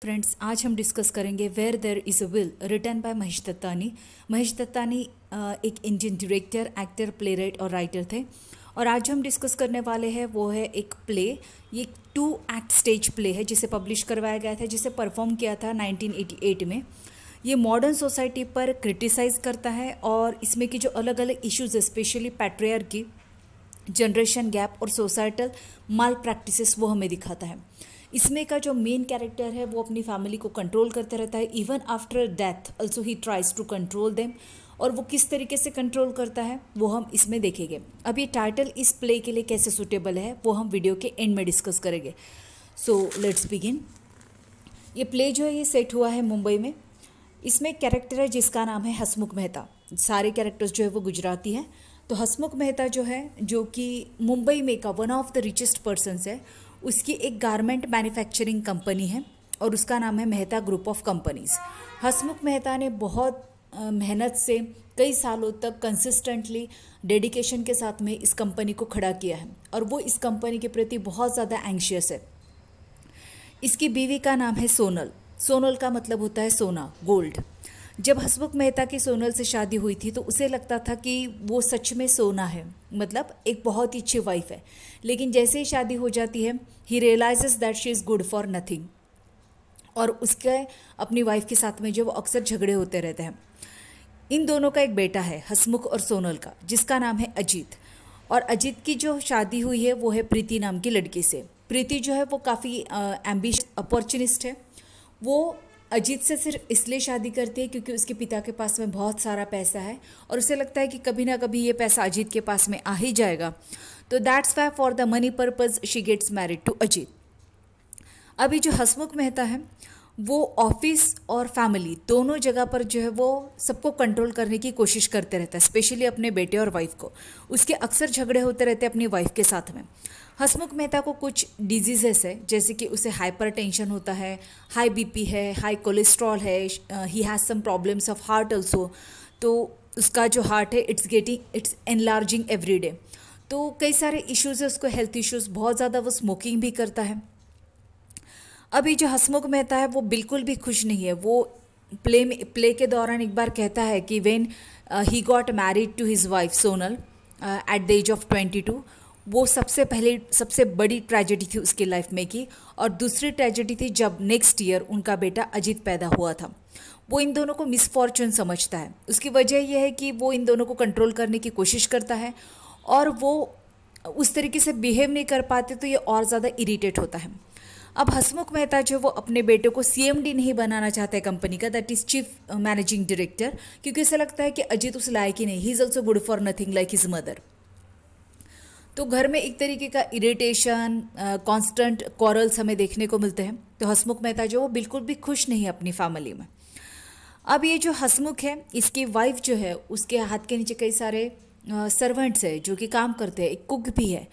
Friends, आज हम discuss करेंगे where there is a will written by Mahesh Dattani. Mahesh Dattani एक Indian director, actor, playwright और राइटर थे। और आज हम डिस्कस करने वाले हैं वो है एक प्ले। ये 2 एक्ट स्टेज प्ले है जिसे पब्लिश करवाया गया था, जिसे परफॉर्म किया था 1988 में। ये मॉडर्न सोसाइटी पर क्रिटिसाइज़ करता है और इसमें की जो अलग अलग इश्यूज़ है, स्पेशली पैट्रियार्की, जनरेशन गैप और सोसाइटल माल प्रैक्टिसेस, वो हमें दिखाता है। इसमें का जो मेन कैरेक्टर है वो अपनी फैमिली को कंट्रोल करते रहता है। Even after death also he tries to control them. और वो किस तरीके से कंट्रोल करता है वो हम इसमें देखेंगे। अब ये टाइटल इस प्ले के लिए कैसे सूटेबल है वो हम वीडियो के एंड में डिस्कस करेंगे। So let's begin. ये प्ले जो है ये सेट हुआ है मुंबई में। इसमें एक कैरेक्टर है जिसका नाम है हसमुख मेहता। सारे कैरेक्टर्स जो है वो गुजराती हैं। तो हसमुख मेहता जो है, जो कि मुंबई में का one of the richest persons है, उसकी एक गारमेंट मैन्युफैक्चरिंग कंपनी है और उसका नाम है मेहता ग्रुप ऑफ कंपनीज। हसमुख मेहता ने बहुत मेहनत से कई सालों तक कंसिस्टेंटली डेडिकेशन के साथ में इस कंपनी को खड़ा किया है और वो इस कंपनी के प्रति बहुत ज़्यादा एंग्शियस है। इसकी बीवी का नाम है सोनल। सोनल का मतलब होता है सोना, गोल्ड। जब हसमुख मेहता की सोनल से शादी हुई थी तो उसे लगता था कि वो सच में सोना है, मतलब एक बहुत ही अच्छी वाइफ है। लेकिन जैसे ही शादी हो जाती है, he realises that she is good for nothing. और उसके अपनी वाइफ के साथ में जो वो अक्सर झगड़े होते रहते हैं। इन दोनों का एक बेटा है, हसमुख और सोनल का, जिसका नाम है अजीत। और अजीत की जो शादी हुई है वो है प्रीति नाम की लड़की से। प्रीति जो है वो काफ़ी एम्बिश अपॉर्चुनिस्ट है। वो अजीत से सिर्फ इसलिए शादी करती है क्योंकि उसके पिता के पास में बहुत सारा पैसा है और उसे लगता है कि कभी ना कभी ये पैसा अजीत के पास में आ ही जाएगा। तो that's why for the money purpose she gets married to Ajit. अभी जो हसमुख मेहता है वो ऑफिस और फैमिली दोनों जगह पर जो है वो सबको कंट्रोल करने की कोशिश करते रहता है, स्पेशली अपने बेटे और वाइफ को। उसके अक्सर झगड़े होते रहते हैं अपनी वाइफ के साथ में। हसमुख मेहता को कुछ डिजीजेस है, जैसे कि उसे हाइपर टेंशन होता है, हाई बीपी है, हाई कोलेस्ट्रॉल है, he has some problems of heart also. तो उसका जो हार्ट है इट्स एनलार्जिंग एवरी डे। तो कई सारे इश्यूज़ है उसको, हेल्थ इश्यूज़ बहुत ज़्यादा। वो स्मोकिंग भी करता है। अभी जो हसमुख मेहता है वो बिल्कुल भी खुश नहीं है। वो प्ले के दौरान एक बार कहता है कि when he got married to his wife Sonal at the age of 22, वो सबसे बड़ी ट्रेजेडी थी उसकी लाइफ में की। और दूसरी ट्रेजेडी थी जब नेक्स्ट ईयर उनका बेटा अजीत पैदा हुआ था। वो इन दोनों को मिसफॉर्चून समझता है। उसकी वजह यह है कि वो इन दोनों को कंट्रोल करने की कोशिश करता है और वो उस तरीके से बिहेव नहीं कर पाते, तो ये और ज़्यादा इरिटेट होता है। अब हसमुख मेहता जो वो अपने बेटे को सीएमडी नहीं बनाना चाहता है कंपनी का, that is chief managing director, क्योंकि उसे लगता है कि अजीत उस लायक ही नहीं, he is also good for nothing like his mother. तो घर में एक तरीके का इरिटेशन, कांस्टेंट क्वारल्स हमें देखने को मिलते हैं। तो हसमुख मेहता जो वो बिल्कुल भी खुश नहीं है अपनी फैमिली में। अब ये जो हसमुख है, इसकी वाइफ जो है, उसके हाथ के नीचे कई सारे सर्वेंट्स है जो कि काम करते हैं, एक कुक भी है।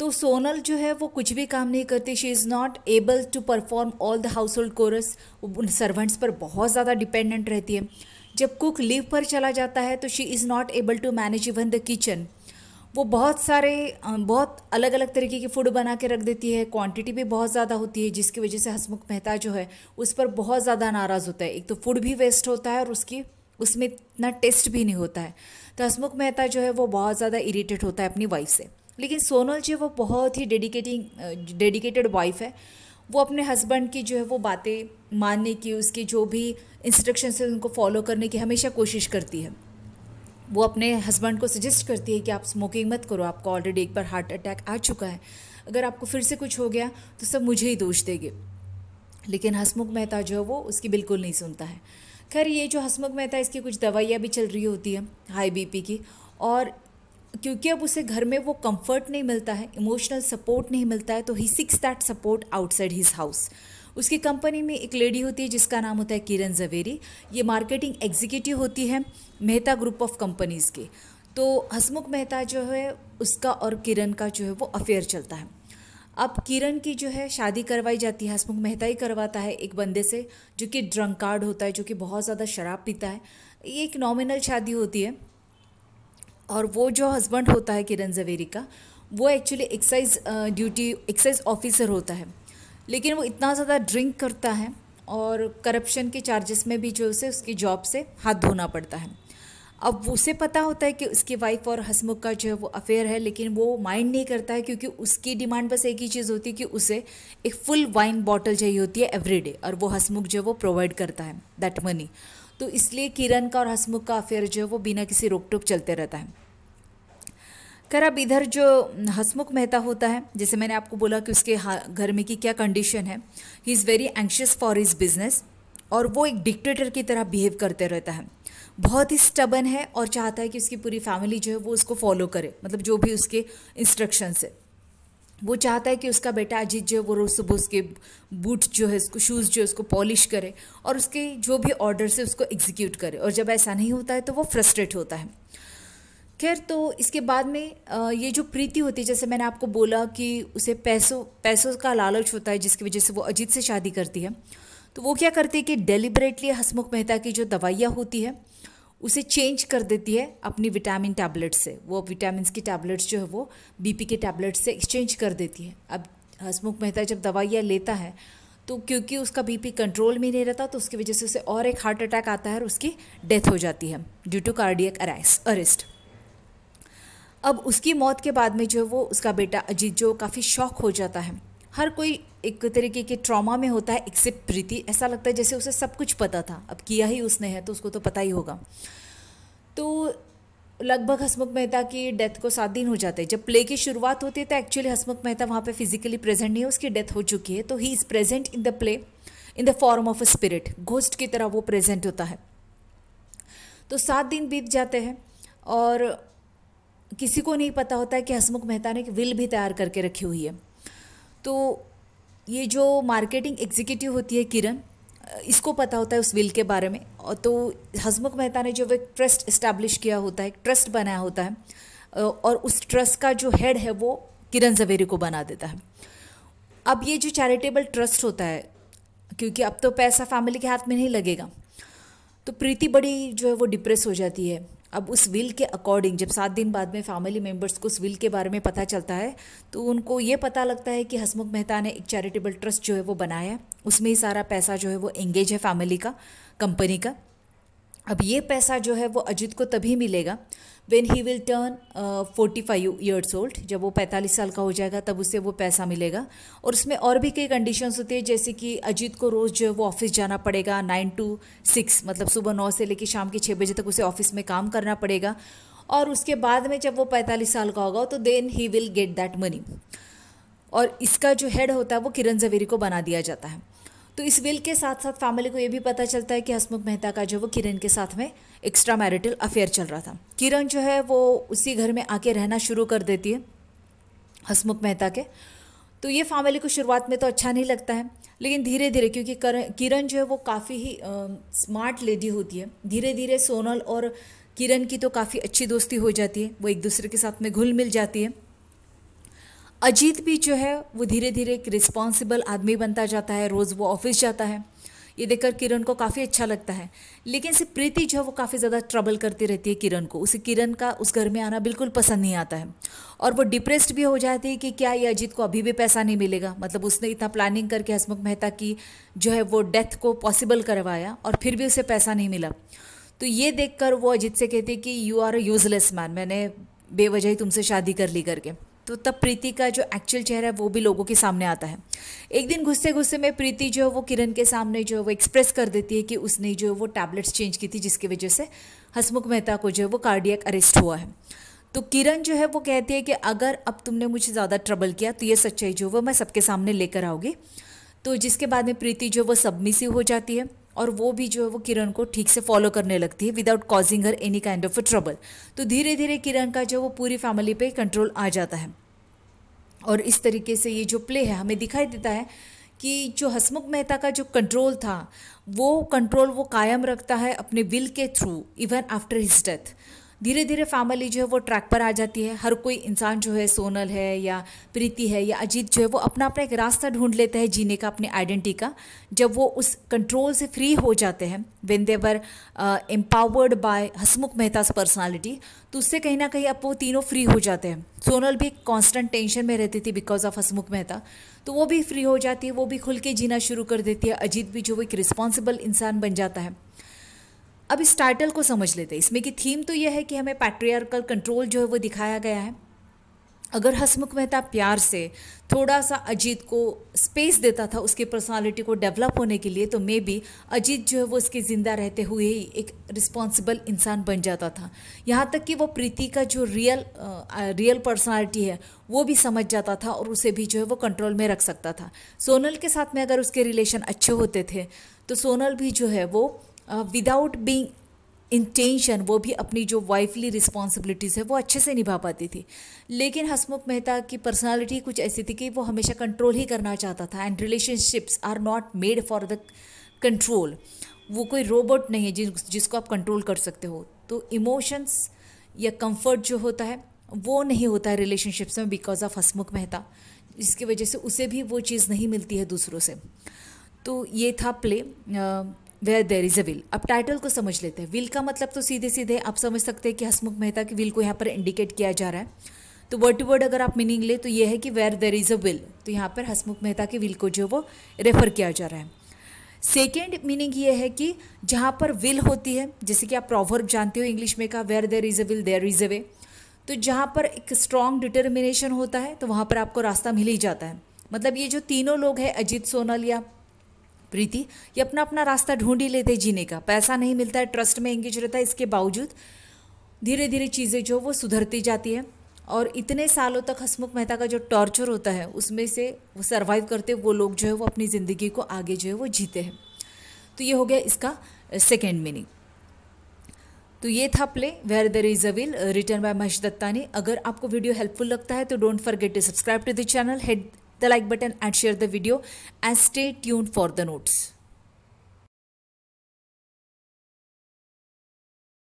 तो सोनल जो है वो कुछ भी काम नहीं करती। She is not able to perform all the household chores. वो उन सर्वेंट्स पर बहुत ज़्यादा डिपेंडेंट रहती है। जब कुक लीव पर चला जाता है तो she is not able to manage even the kitchen. वो बहुत अलग अलग तरीके की फूड बना के रख देती है, क्वांटिटी भी बहुत ज़्यादा होती है, जिसकी वजह से हसमुख मेहता जो है उस पर बहुत ज़्यादा नाराज़ होता है। एक तो फूड भी वेस्ट होता है और उसमें इतना टेस्ट भी नहीं होता है। तो हसमुख मेहता जो है वो बहुत ज़्यादा इरिटेट होता है अपनी वाइफ से। लेकिन सोनल जो है वो बहुत ही डेडिकेटेड वाइफ है। वो अपने हस्बैंड की जो है वो बातें मानने की, उसकी जो भी इंस्ट्रक्शंस है उनको फॉलो करने की हमेशा कोशिश करती है। वो अपने हस्बैंड को सजेस्ट करती है कि आप स्मोकिंग मत करो, आपको ऑलरेडी एक बार हार्ट अटैक आ चुका है, अगर आपको फिर से कुछ हो गया तो सब मुझे ही दोष देंगे। लेकिन हसमुख मेहता जो है वो उसकी बिल्कुल नहीं सुनता है। खैर, ये जो हसमुख मेहता, इसकी कुछ दवाइयाँ भी चल रही होती है हाई बीपी की। और क्योंकि अब उसे घर में वो कंफर्ट नहीं मिलता है, इमोशनल सपोर्ट नहीं मिलता है, तो he seeks that support outside his house. उसकी कंपनी में एक लेडी होती है जिसका नाम होता है किरण जवेरी। ये मार्केटिंग एग्जीक्यूटिव होती है मेहता ग्रुप ऑफ कंपनीज़ की। तो हसमुख मेहता जो है उसका और किरण का जो है वो अफेयर चलता है। अब किरण की जो है शादी करवाई जाती है, हसमुख मेहता ही करवाता है, एक बंदे से जो कि ड्रंकार्ड होता है, जो कि बहुत ज़्यादा शराब पीता है। ये एक नॉमिनल शादी होती है। और वो जो हस्बैंड होता है किरण जवेरी का, वो एक्चुअली एक्साइज ऑफिसर होता है। लेकिन वो इतना ज़्यादा ड्रिंक करता है और करप्शन के चार्जेस में भी जो उसे उसकी जॉब से हाथ धोना पड़ता है। अब उसे पता होता है कि उसकी वाइफ और हसमुख का जो है वो अफेयर है, लेकिन वो माइंड नहीं करता है क्योंकि उसकी डिमांड बस एक ही चीज़ होती है कि उसे एक फुल वाइन बॉटल चाहिए होती है एवरीडे, और वो हसमुख जो है वो प्रोवाइड करता है दैट मनी। तो इसलिए किरण का और हसमुख का अफेयर जो है वो बिना किसी रोक टोक चलते रहता है। खैर अब इधर जो हसमुख मेहता होता है, जैसे मैंने आपको बोला कि उसके घर में की क्या कंडीशन है, he is very anxious for his business, और वो एक डिक्टेटर की तरह बिहेव करते रहता है। बहुत ही स्टबन है और चाहता है कि उसकी पूरी फैमिली जो है वो उसको फॉलो करे, मतलब जो भी उसके इंस्ट्रक्शंस है। वो चाहता है कि उसका बेटा अजीत जो है वो रोज़ सुबह उसके बूट जो है उसको शूज़ जो है उसको पॉलिश करे और उसके जो भी ऑर्डर है उसको एग्जीक्यूट करे, और जब ऐसा नहीं होता है तो वो फ्रस्ट्रेट होता है। खैर तो इसके बाद में ये जो प्रीति होती है, जैसे मैंने आपको बोला कि उसे पैसों का लालच होता है जिसकी वजह से वो अजीत से शादी करती है। तो वो क्या करती है कि डेलिबरेटली हसमुख मेहता की जो दवाइयाँ होती है उसे चेंज कर देती है अपनी विटामिन टैबलेट्स से। वो विटामिन की टैबलेट्स जो है वो बीपी के टैबलेट्स से एक्सचेंज कर देती है। अब हसमुख मेहता जब दवाइयाँ लेता है तो क्योंकि उसका बीपी कंट्रोल में नहीं रहता तो उसकी वजह से उसे और एक हार्ट अटैक आता है और उसकी डेथ हो जाती है ड्यू टू कार्डियक अरेस्ट। अब उसकी मौत के बाद में जो है वो उसका बेटा अजीत जो काफ़ी शॉक हो जाता है। हर कोई एक तरीके के ट्रॉमा में होता है एक्सेप्ट प्रीति। ऐसा लगता है जैसे उसे सब कुछ पता था, अब किया ही उसने है तो उसको तो पता ही होगा। तो लगभग हसमुख मेहता की डेथ को 7 दिन हो जाते हैं। जब प्ले की शुरुआत होती है तो एक्चुअली हसमुख मेहता वहाँ पे फिजिकली प्रेजेंट नहीं है, उसकी डेथ हो चुकी है। तो he is present in the play in the form of a spirit, ghost की तरह वो प्रेजेंट होता है। तो 7 दिन बीत जाते हैं और किसी को नहीं पता होता है कि हसमुख मेहता ने एक विल भी तैयार करके रखी हुई है। तो ये जो मार्केटिंग एग्जीक्यूटिव होती है किरण, इसको पता होता है उस विल के बारे में। और तो हसमुख मेहता ने जो एक ट्रस्ट इस्टेब्लिश किया होता है, एक ट्रस्ट बनाया होता है, और उस ट्रस्ट का जो हेड है वो किरण जवेरी को बना देता है। अब ये जो चैरिटेबल ट्रस्ट होता है, क्योंकि अब तो पैसा फैमिली के हाथ में नहीं लगेगा, तो प्रीति बड़ी जो है वो डिप्रेस हो जाती है। अब उस विल के अकॉर्डिंग जब 7 दिन बाद में फैमिली मेम्बर्स को उस विल के बारे में पता चलता है तो उनको ये पता लगता है कि हसमुख मेहता ने एक चैरिटेबल ट्रस्ट जो है वो बनाया है, उसमें ही सारा पैसा जो है वो एंगेज है फैमिली का, कंपनी का। अब ये पैसा जो है वो अजीत को तभी मिलेगा when he will turn 45 years old. जब वो 45 साल का हो जाएगा तब उसे वो पैसा मिलेगा। और उसमें और भी कई कंडीशंस होती है, जैसे कि अजीत को रोज़ जो है वो ऑफिस जाना पड़ेगा 9 to 6, मतलब सुबह 9 से लेकर शाम के 6 बजे तक उसे ऑफिस में काम करना पड़ेगा। और उसके बाद में जब वो 45 साल का होगा तो then he will get that money. और इसका जो हेड होता है वो किरण जवेरी को बना दिया जाता है। तो इस विल के साथ साथ फैमिली को ये भी पता चलता है कि हसमुख मेहता का जो वो किरण के साथ में एक्स्ट्रा मैरिटल अफेयर चल रहा था। किरण जो है वो उसी घर में आके रहना शुरू कर देती है हसमुख मेहता के। तो ये फैमिली को शुरुआत में तो अच्छा नहीं लगता है, लेकिन धीरे धीरे, क्योंकि किरण जो है वो काफ़ी ही स्मार्ट लेडी होती है, धीरे धीरे सोनल और किरण की तो काफ़ी अच्छी दोस्ती हो जाती है, वो एक दूसरे के साथ में घुल मिल जाती है। अजीत भी जो है वो धीरे धीरे एक रिस्पॉन्सिबल आदमी बनता जाता है, रोज़ वो ऑफिस जाता है। ये देखकर किरण को काफ़ी अच्छा लगता है। लेकिन सिर्फ प्रीति जो है वो काफ़ी ज़्यादा ट्रबल करती रहती है किरण को। उसे किरण का उस घर में आना बिल्कुल पसंद नहीं आता है और वो डिप्रेस्ड भी हो जाती है कि क्या ये अजीत को अभी भी पैसा नहीं मिलेगा। मतलब उसने इतना प्लानिंग करके हसमुख मेहता की जो है वो डेथ को पॉसिबल करवाया और फिर भी उसे पैसा नहीं मिला। तो ये देखकर वो अजीत से कहती है कि you are a useless man, मैंने बेवजह ही तुमसे शादी कर ली करके। तो तब प्रीति का जो एक्चुअल चेहरा है वो भी लोगों के सामने आता है। एक दिन गुस्से गुस्से में प्रीति जो है वो किरण के सामने जो है वो एक्सप्रेस कर देती है कि उसने जो है वो टैबलेट्स चेंज की थी जिसकी वजह से हसमुख मेहता को जो है वो कार्डियक अरेस्ट हुआ है। तो किरण जो है वो कहती है कि अगर अब तुमने मुझे ज़्यादा ट्रबल किया तो ये सच्चाई जो वो मैं सबके सामने लेकर आऊँगी। तो जिसके बाद में प्रीति जो वो सबमिसिव हो जाती है और वो भी जो है वो किरण को ठीक से फॉलो करने लगती है without causing her any kind of a trouble. तो धीरे धीरे किरण का जो वो पूरी फैमिली पे कंट्रोल आ जाता है। और इस तरीके से ये जो प्ले है हमें दिखाई देता है कि जो हसमुख मेहता का जो कंट्रोल था वो कंट्रोल वो कायम रखता है अपने विल के through even after his death. धीरे धीरे फैमिली जो है वो ट्रैक पर आ जाती है। हर कोई इंसान जो है, सोनल है या प्रीति है या अजीत जो है, वो अपना अपना एक रास्ता ढूंढ लेते हैं जीने का, अपनी आइडेंटिटी का। जब वो उस कंट्रोल से फ्री हो जाते हैं, when they were empowered by Hasmukh Mehta's personality, तो उससे कहीं ना कहीं अब वो तीनों फ्री हो जाते हैं। सोनल भी कांस्टेंट टेंशन में रहती थी बिकॉज ऑफ हसमुख मेहता, तो वो भी फ्री हो जाती है, वो भी खुल के जीना शुरू कर देती है। अजीत भी जो वो एक रिस्पॉन्सिबल इंसान बन जाता है। अब इस टाइटल को समझ लेते हैं। इसमें की थीम तो यह है कि हमें पैट्रियार्कल कंट्रोल जो है वो दिखाया गया है। अगर हसमुख मेहता प्यार से थोड़ा सा अजीत को स्पेस देता था उसकी पर्सनालिटी को डेवलप होने के लिए, तो मे बी अजीत जो है वो उसके ज़िंदा रहते हुए ही एक रिस्पॉन्सिबल इंसान बन जाता था। यहाँ तक कि वो प्रीति का जो रियल पर्सनालिटी है वो भी समझ जाता था और उसे भी जो है वो कंट्रोल में रख सकता था। सोनल के साथ में अगर उसके रिलेशन अच्छे होते थे तो सोनल भी जो है वो विदाउट बीइंग इंटेंशन वो भी अपनी जो वाइफली रिस्पॉन्सिबिलिटीज़ है वो अच्छे से निभा पाती थी। लेकिन हसमुख मेहता की पर्सनालिटी कुछ ऐसी थी कि वो हमेशा कंट्रोल ही करना चाहता था। And relationships are not made for the control. वो कोई रोबोट नहीं है जिसको आप कंट्रोल कर सकते हो। तो इमोशंस या कंफर्ट जो होता है वो नहीं होता है रिलेशनशिप्स में बिकॉज ऑफ हसमुख मेहता, जिसकी वजह से उसे भी वो चीज़ नहीं मिलती है दूसरों से। तो ये था play where there is a will. अब टाइटल को समझ लेते हैं। विल का मतलब तो सीधे सीधे आप समझ सकते हैं कि हसमुख मेहता की विल को यहाँ पर इंडिकेट किया जा रहा है। तो वर्ड टू वर्ड अगर आप मीनिंग ले तो ये है कि where there is a will, तो यहाँ पर हसमुख मेहता की विल को जो वो रेफर किया जा रहा है। सेकेंड मीनिंग ये है कि जहाँ पर विल होती है, जैसे कि आप प्रोवर्ब जानते हो इंग्लिश में का, where there is a will there is a way. तो जहाँ पर एक स्ट्रॉन्ग डिटर्मिनेशन होता है तो वहाँ पर आपको रास्ता मिल ही जाता है। मतलब ये जो तीनों लोग हैं, अजीत, सोनल या प्रीति, ये अपना अपना रास्ता ढूंढ ही लेते जीने का। पैसा नहीं मिलता है, ट्रस्ट में एंगेज रहता है, इसके बावजूद धीरे धीरे चीज़ें जो वो सुधरती जाती है। और इतने सालों तक हसमुख मेहता का जो टॉर्चर होता है उसमें से वो सर्वाइव करते वो लोग जो है वो अपनी ज़िंदगी को आगे जो है वो जीते हैं। तो ये हो गया इसका सेकेंड मीनिंग। तो ये था play where there is a will, written by Mahesh Dattani. अगर आपको वीडियो हेल्पफुल लगता है तो don't forget to subscribe to the channel, hit the like button and share the video and stay tuned for the notes.